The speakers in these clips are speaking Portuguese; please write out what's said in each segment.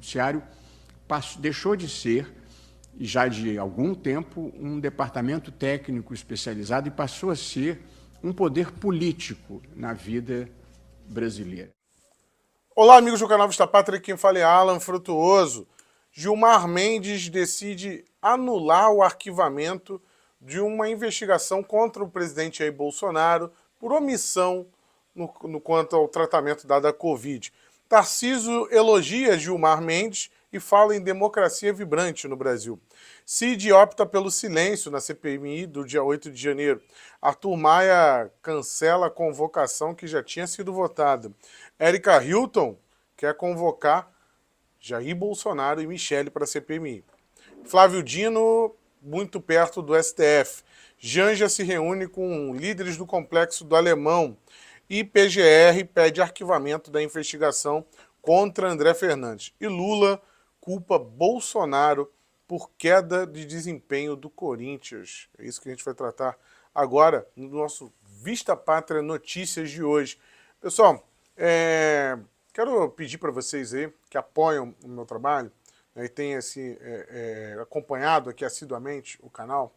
Judiciário deixou de ser, já de algum tempo, um departamento técnico especializado e passou a ser um poder político na vida brasileira. Olá, amigos do canal Vista Pátria, quem fala é Alan Frutuoso. Gilmar Mendes decide anular o arquivamento de uma investigação contra o presidente Jair Bolsonaro por omissão no quanto ao tratamento dado à Covid. Tarcísio elogia Gilmar Mendes e fala em democracia vibrante no Brasil. Cid opta pelo silêncio na CPMI do dia 8 de janeiro. Arthur Maia cancela a convocação que já tinha sido votada. Érica Hilton quer convocar Jair Bolsonaro e Michele para a CPMI. Flávio Dino, muito perto do STF. Janja se reúne com líderes do Complexo do Alemão. E PGR pede arquivamento da investigação contra André Fernandes. E Lula culpa Bolsonaro por queda de desempenho do Corinthians. É isso que a gente vai tratar agora no nosso Vista Pátria Notícias de hoje. Pessoal, quero pedir para vocês aí que apoiam o meu trabalho, né, e têm acompanhado aqui assiduamente o canal,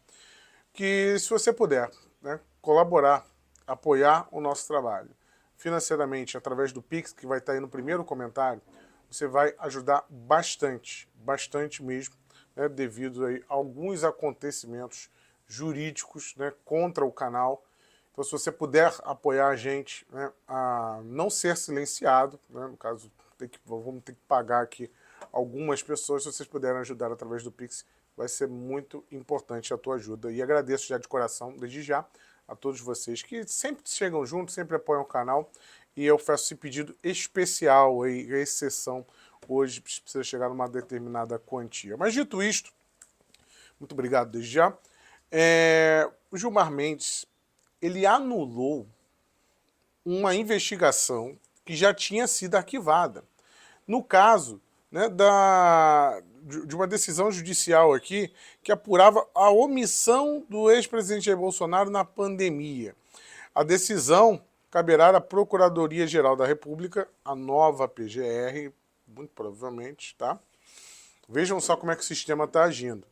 que se você puder, né, colaborar, apoiar o nosso trabalho financeiramente através do Pix, que vai estar aí no primeiro comentário, você vai ajudar bastante, bastante mesmo, né, devido aí a alguns acontecimentos jurídicos, né, contra o canal. Então, se você puder apoiar a gente, né, a não ser silenciado, né, no caso, vamos ter que pagar aqui algumas pessoas, se vocês puderem ajudar através do Pix, vai ser muito importante a tua ajuda. E agradeço já de coração, desde já, a todos vocês que sempre chegam juntos, sempre apoiam o canal. E eu faço esse pedido especial, aí, a exceção, hoje precisa chegar numa determinada quantia. Mas dito isto, muito obrigado desde já. O Gilmar Mendes, ele anulou uma investigação que já tinha sido arquivada. No caso, né, de uma decisão judicial aqui que apurava a omissão do ex-presidente Jair Bolsonaro na pandemia. A decisão caberá à Procuradoria-Geral da República, a nova PGR, muito provavelmente, tá? Vejam só como é que o sistema está agindo,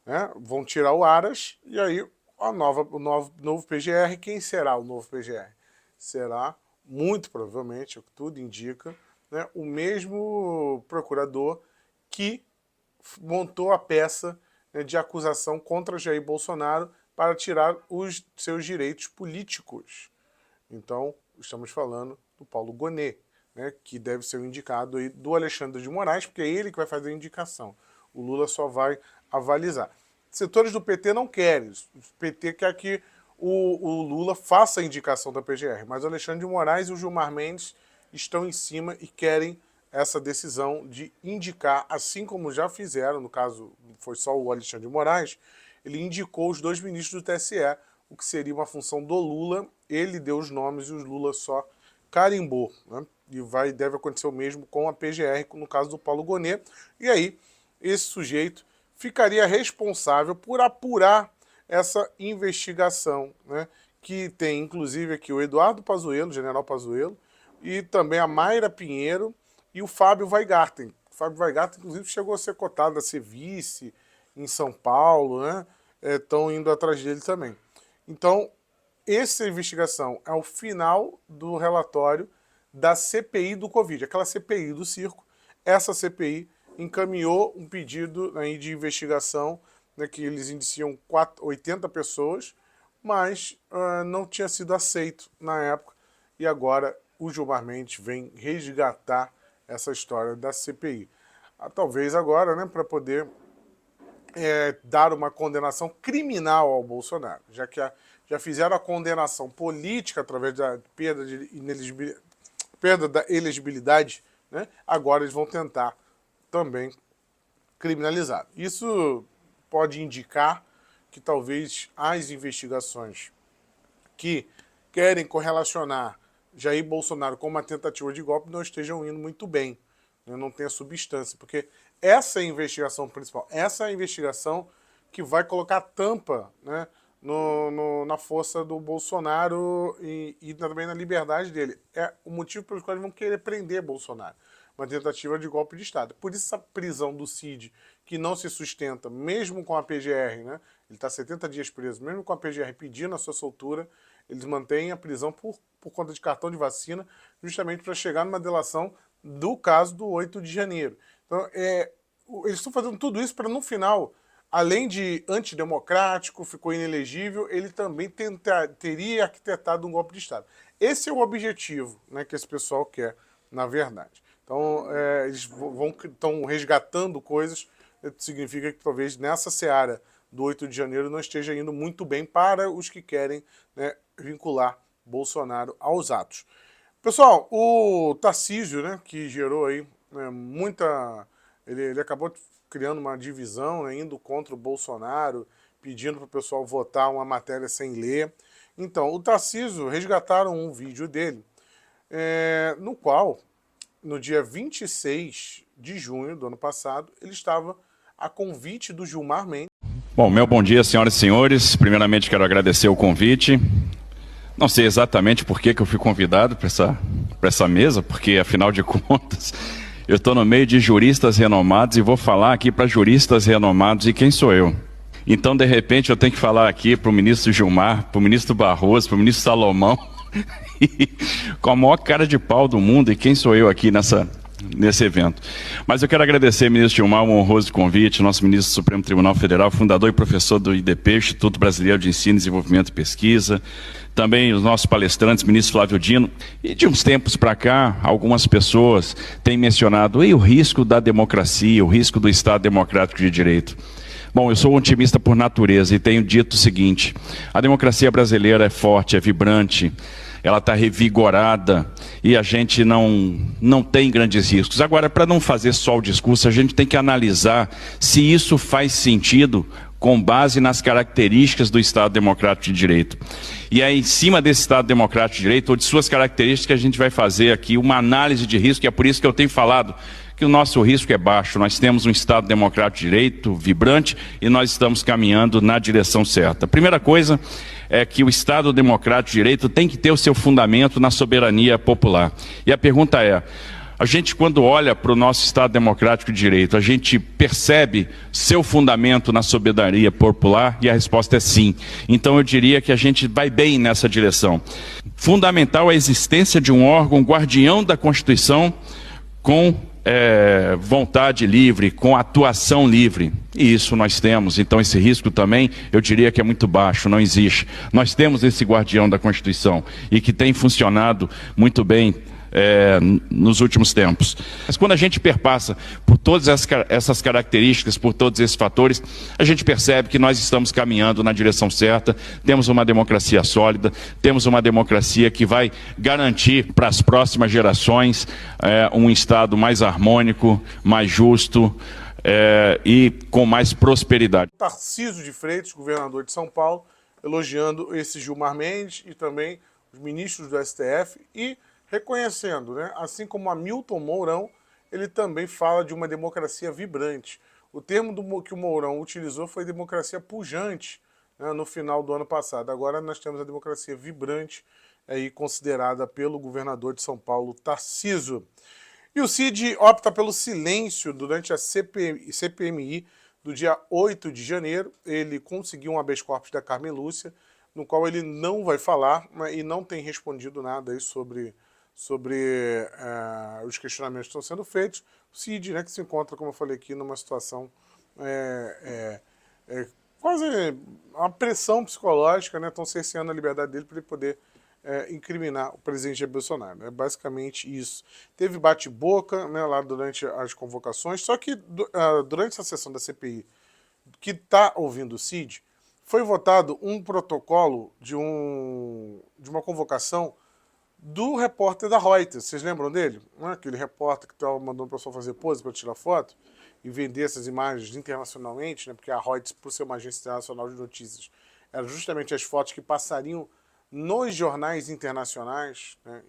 né? Vão tirar o Aras e aí o novo PGR. Quem será o novo PGR? Será, muito provavelmente, o que tudo indica, né, o mesmo procurador que montou a peça, né, de acusação contra Jair Bolsonaro para tirar os seus direitos políticos. Então, estamos falando do Paulo Gonet, né, que deve ser o indicado aí do Alexandre de Moraes, porque é ele que vai fazer a indicação. O Lula só vai avalizar. Setores do PT não querem. O PT quer que o Lula faça a indicação da PGR, mas o Alexandre de Moraes e o Gilmar Mendes estão em cima e querem essa decisão de indicar, assim como já fizeram, no caso foi só o Alexandre de Moraes, ele indicou os dois ministros do TSE, o que seria uma função do Lula, ele deu os nomes e o Lula só carimbou, né? E deve acontecer o mesmo com a PGR, no caso do Paulo Gonet, e aí esse sujeito ficaria responsável por apurar essa investigação, né, que tem inclusive aqui o Eduardo Pazuello, general Pazuello, e também a Mayra Pinheiro e o Fábio Weingarten. O Fábio Weingarten, inclusive, chegou a ser cotado a ser vice em São Paulo, né? Estão indo atrás dele também. Então, essa investigação é o final do relatório da CPI do Covid, aquela CPI do circo. Essa CPI encaminhou um pedido aí de investigação, né, que eles indiciam 80 pessoas, mas não tinha sido aceito na época, e agora o Gilmar Mendes vem resgatar essa história da CPI. Talvez agora, né, para poder dar uma condenação criminal ao Bolsonaro, já que já fizeram a condenação política através da perda da elegibilidade, né, agora eles vão tentar também criminalizar. Isso pode indicar que talvez as investigações que querem correlacionar Jair Bolsonaro com uma tentativa de golpe não estejam indo muito bem, né? Não tenha substância, porque essa é a investigação principal, essa é a investigação que vai colocar tampa, né, na força do Bolsonaro e também na liberdade dele. É o motivo pelo qual eles vão querer prender Bolsonaro. uma tentativa de golpe de Estado. Por isso essa prisão do Cid, que não se sustenta, mesmo com a PGR, né? Ele está 70 dias preso, mesmo com a PGR pedindo a sua soltura, eles mantêm a prisão por conta de cartão de vacina, justamente para chegar numa delação do caso do 8 de janeiro. Então, eles estão fazendo tudo isso para, no final, além de antidemocrático, ficou inelegível, ele também teria arquitetado um golpe de Estado. Esse é o objetivo, né, que esse pessoal quer, na verdade. Então, eles estão resgatando coisas, significa que talvez nessa seara do 8 de janeiro não esteja indo muito bem para os que querem, né, vincular Bolsonaro aos atos. Pessoal, o Tarcísio, né, que gerou aí, né, muita... Ele acabou criando uma divisão, né, indo contra o Bolsonaro, pedindo para o pessoal votar uma matéria sem ler. Então, o Tarcísio, resgataram um vídeo dele, no qual, no dia 26 de junho do ano passado, ele estava a convite do Gilmar Mendes. Bom, meu bom dia, senhoras e senhores. Primeiramente, quero agradecer o convite. Não sei exatamente por que eu fui convidado para essa mesa, porque, afinal de contas, eu estou no meio de juristas renomados e vou falar aqui para juristas renomados. E quem sou eu? Então, de repente, eu tenho que falar aqui para o ministro Gilmar, para o ministro Barroso, para o ministro Salomão, com a maior cara de pau do mundo. E quem sou eu aqui nesse evento? Mas eu quero agradecer, ministro Gilmar, um honroso convite, nosso ministro do Supremo Tribunal Federal, fundador e professor do IDP, Instituto Brasileiro de Ensino, Desenvolvimento e Pesquisa, também os nossos palestrantes, ministro Flávio Dino, e de uns tempos para cá, algumas pessoas têm mencionado o risco da democracia, o risco do Estado Democrático de Direito. Bom, eu sou um otimista por natureza e tenho dito o seguinte: a democracia brasileira é forte, é vibrante, ela está revigorada e a gente não tem grandes riscos. Agora, para não fazer só o discurso, a gente tem que analisar se isso faz sentido com base nas características do Estado Democrático de Direito. E é em cima desse Estado Democrático de Direito, ou de suas características, que a gente vai fazer aqui uma análise de risco, e é por isso que eu tenho falado que o nosso risco é baixo. Nós temos um Estado Democrático de Direito vibrante e nós estamos caminhando na direção certa. A primeira coisa é que o Estado Democrático de Direito tem que ter o seu fundamento na soberania popular. E a pergunta é: a gente, quando olha para o nosso Estado Democrático de Direito, a gente percebe seu fundamento na soberania popular? E a resposta é sim. Então eu diria que a gente vai bem nessa direção. Fundamental a existência de um órgão guardião da Constituição com vontade livre, com atuação livre. E isso nós temos. Então esse risco também, eu diria que é muito baixo, não existe. Nós temos esse guardião da Constituição e que tem funcionado muito bem nos últimos tempos. Mas quando a gente perpassa por todas essas características, por todos esses fatores, a gente percebe que nós estamos caminhando na direção certa, temos uma democracia sólida, temos uma democracia que vai garantir para as próximas gerações um Estado mais harmônico, mais justo e com mais prosperidade. Tarcísio de Freitas, governador de São Paulo, elogiando esse Gilmar Mendes e também os ministros do STF e reconhecendo, né? Assim como Hamilton Mourão, ele também fala de uma democracia vibrante. O termo que o Mourão utilizou foi democracia pujante, né, no final do ano passado. Agora nós temos a democracia vibrante, aí considerada pelo governador de São Paulo, Tarcísio. E o Cid opta pelo silêncio durante a CPMI do dia 8 de janeiro. Ele conseguiu um habeas corpus da Carmen Lúcia, no qual ele não vai falar e não tem respondido nada aí sobre os questionamentos que estão sendo feitos. O Cid, né, que se encontra, como eu falei aqui, numa situação quase uma pressão psicológica, né? Estão cerceando a liberdade dele para ele poder incriminar o presidente Jair Bolsonaro. É basicamente isso. Teve bate-boca, né, lá durante as convocações, só que durante essa sessão da CPI, que está ouvindo o Cid, foi votado um protocolo de uma convocação do repórter da Reuters. Vocês lembram dele? Aquele repórter que estava mandando o pessoal fazer pose para tirar foto e vender essas imagens internacionalmente, né? Porque a Reuters, por ser uma agência internacional de notícias, eram justamente as fotos que passariam nos jornais internacionais, né?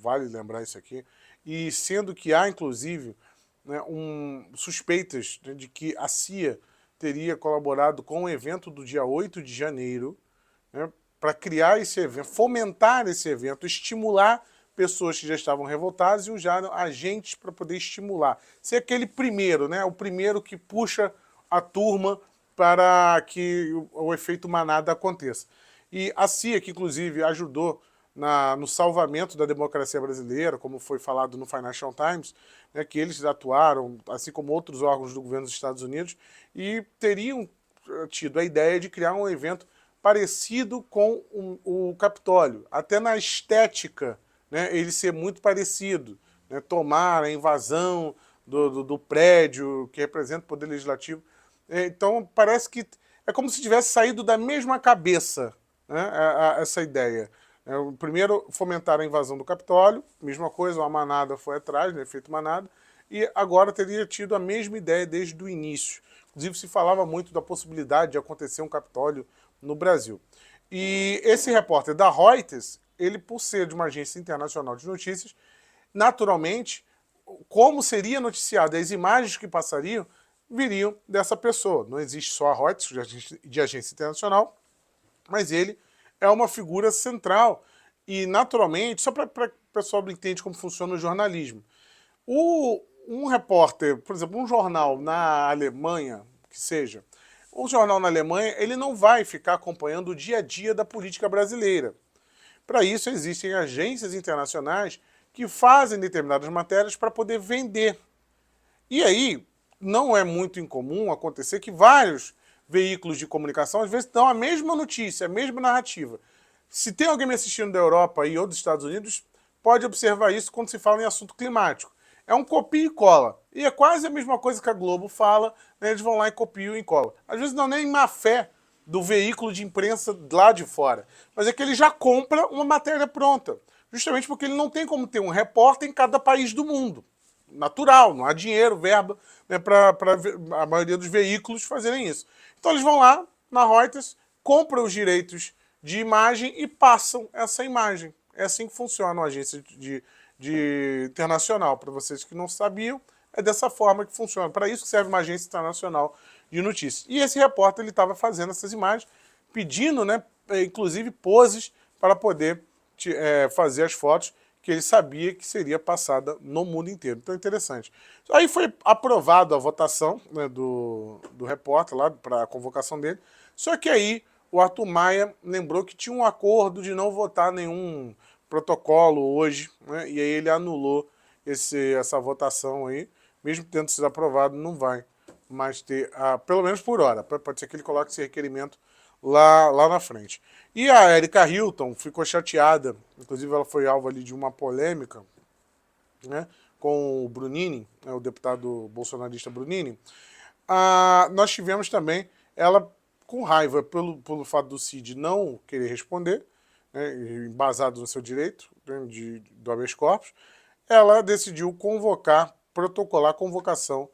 Vale lembrar isso aqui. E sendo que há, inclusive, né, suspeitas, né, de que a CIA teria colaborado com o evento do dia 8 de janeiro, né, para criar esse evento, fomentar esse evento, estimular pessoas que já estavam revoltadas e usaram agentes para poder estimular. Ser aquele primeiro, né? O primeiro que puxa a turma para que o efeito manada aconteça. E a CIA, que inclusive ajudou no salvamento da democracia brasileira, como foi falado no Financial Times, né, que eles atuaram, assim como outros órgãos do governo dos Estados Unidos, e teriam tido a ideia de criar um evento parecido com o Capitólio, até na estética, né, ele ser muito parecido, né, tomar a invasão do prédio que representa o Poder Legislativo. Então parece que é como se tivesse saído da mesma cabeça, né, essa ideia. Primeiro fomentaram a invasão do Capitólio, mesma coisa, uma manada foi atrás, né, efeito manada, e agora teria tido a mesma ideia desde o início. Inclusive se falava muito da possibilidade de acontecer um Capitólio no Brasil. E esse repórter da Reuters, ele por ser de uma agência internacional de notícias, naturalmente, como seria noticiado, as imagens que passariam, viriam dessa pessoa. Não existe só a Reuters, de agência internacional, mas ele é uma figura central. E, naturalmente, só para o pessoal entender como funciona o jornalismo, um repórter, por exemplo, um jornal na Alemanha, que seja, um jornal na Alemanha, ele não vai ficar acompanhando o dia a dia da política brasileira. Para isso, existem agências internacionais que fazem determinadas matérias para poder vender. E aí, não é muito incomum acontecer que vários veículos de comunicação, às vezes, dão a mesma notícia, a mesma narrativa. Se tem alguém me assistindo da Europa ou dos Estados Unidos, pode observar isso quando se fala em assunto climático. É um copia e cola. E é quase a mesma coisa que a Globo fala, né? Eles vão lá e copiam e colam. Às vezes não é nem má fé do veículo de imprensa lá de fora, mas é que ele já compra uma matéria pronta. Justamente porque ele não tem como ter um repórter em cada país do mundo. Natural, não há dinheiro, verba, né, para a maioria dos veículos fazerem isso. Então eles vão lá na Reuters, compram os direitos de imagem e passam essa imagem. É assim que funciona uma agência de internacional. Para vocês que não sabiam, é dessa forma que funciona. Para isso que serve uma agência internacional de notícias. E esse repórter ele estava fazendo essas imagens, pedindo, né, inclusive poses para poder fazer as fotos que ele sabia que seria passada no mundo inteiro. Então é interessante. Aí foi aprovado a votação, né, do repórter lá para a convocação dele, só que aí o Arthur Maia lembrou que tinha um acordo de não votar nenhum protocolo hoje, né, e aí ele anulou essa votação aí, mesmo tendo sido aprovado, não vai mais ter, pelo menos por hora, pode ser que ele coloque esse requerimento lá na frente. E a Erika Hilton ficou chateada, inclusive ela foi alvo ali de uma polêmica, né, com o Brunini, né, o deputado bolsonarista Brunini. Nós tivemos também ela com raiva pelo fato do Cid não querer responder, né, embasado no seu direito, né, do habeas corpus, ela decidiu protocolar a convocação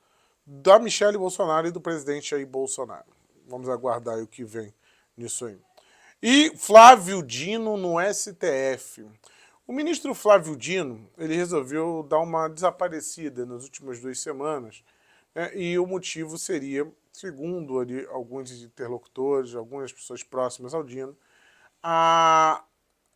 da Michelle Bolsonaro e do presidente Jair Bolsonaro. Vamos aguardar aí o que vem nisso aí. E Flávio Dino no STF. O ministro Flávio Dino, ele resolveu dar uma desaparecida nas últimas 2 semanas, né, e o motivo seria, segundo ali alguns interlocutores, algumas pessoas próximas ao Dino, há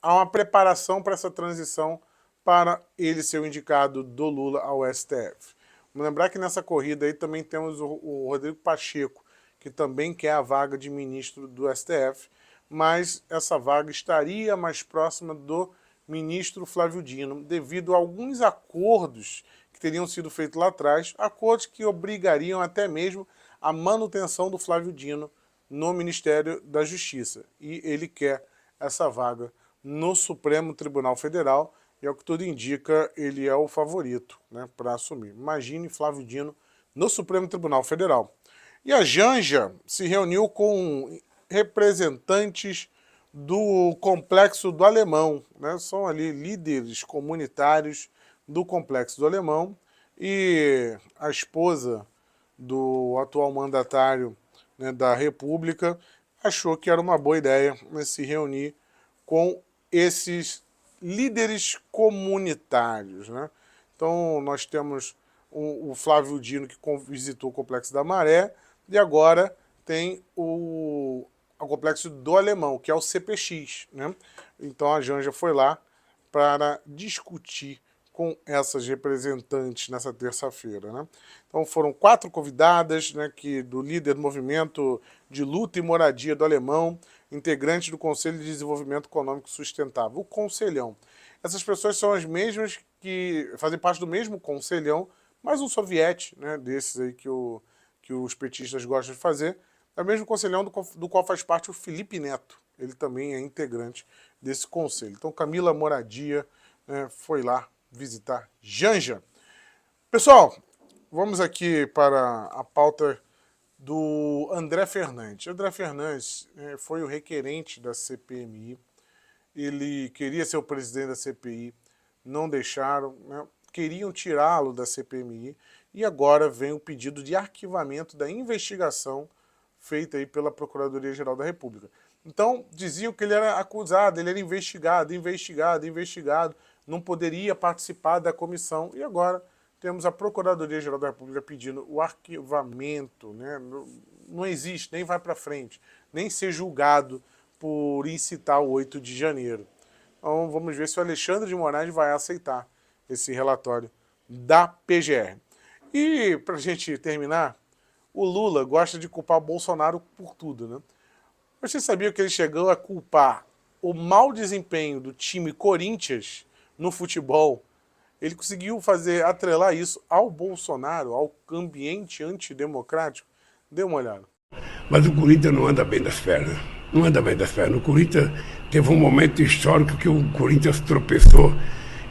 uma preparação para essa transição para ele ser o indicado do Lula ao STF. Vamos lembrar que nessa corrida aí também temos o Rodrigo Pacheco, que também quer a vaga de ministro do STF, mas essa vaga estaria mais próxima do ministro Flávio Dino, devido a alguns acordos que teriam sido feitos lá atrás, acordos que obrigariam até mesmo a manutenção do Flávio Dino no Ministério da Justiça. E ele quer essa vaga no Supremo Tribunal Federal, e ao que tudo indica, ele é o favorito, né, para assumir. Imagine Flávio Dino no Supremo Tribunal Federal. E a Janja se reuniu com representantes do Complexo do Alemão, né? São ali líderes comunitários do Complexo do Alemão, e a esposa do atual mandatário, né, da República achou que era uma boa ideia, né, se reunir com esses líderes comunitários, né? Então nós temos o Flávio Dino, que visitou o Complexo da Maré, e agora tem o Complexo do Alemão, que é o CPX, né? Então a Janja foi lá para discutir com essas representantes nessa terça-feira, né? Então foram 4 convidadas, né, do líder do movimento de luta e moradia do Alemão, integrante do Conselho de Desenvolvimento Econômico Sustentável, o Conselhão. Essas pessoas são as mesmas que fazem parte do mesmo Conselhão, mais um soviete, né, desses aí que os petistas gostam de fazer, é o mesmo Conselhão do qual faz parte o Felipe Neto. Ele também é integrante desse conselho. Então Camila Moradia, né, foi lá visitar Janja. Pessoal, vamos aqui para a pauta do André Fernandes. André Fernandes foi o requerente da CPMI. Ele queria ser o presidente da CPI, não deixaram, né? Queriam tirá-lo da CPMI e agora vem o pedido de arquivamento da investigação feita aí pela Procuradoria-Geral da República. Então, diziam que ele era acusado, ele era investigado, não poderia participar da comissão. E agora temos a Procuradoria-Geral da República pedindo o arquivamento, né? Não existe, nem vai para frente, nem ser julgado por incitar o 8 de janeiro. Então vamos ver se o Alexandre de Moraes vai aceitar esse relatório da PGR. E para a gente terminar, o Lula gosta de culpar o Bolsonaro por tudo, né? Você sabia que ele chegou a culpar o mau desempenho do time Corinthians no futebol? Ele conseguiu atrelar isso ao Bolsonaro, ao ambiente antidemocrático? Dê uma olhada. Mas o Corinthians não anda bem das pernas. Não anda bem das pernas. O Corinthians teve um momento histórico que o Corinthians tropeçou.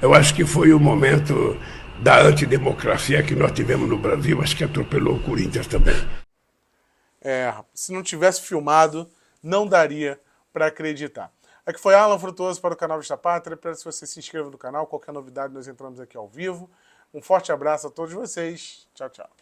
Eu acho que foi o momento da antidemocracia que nós tivemos no Brasil. Acho que atropelou o Corinthians também. Se não tivesse filmado, não daria para acreditar. Aqui foi Alan Frutuoso para o canal Vista Pátria. Peço que você se inscreva no canal. Qualquer novidade, nós entramos aqui ao vivo. Um forte abraço a todos vocês. Tchau, tchau.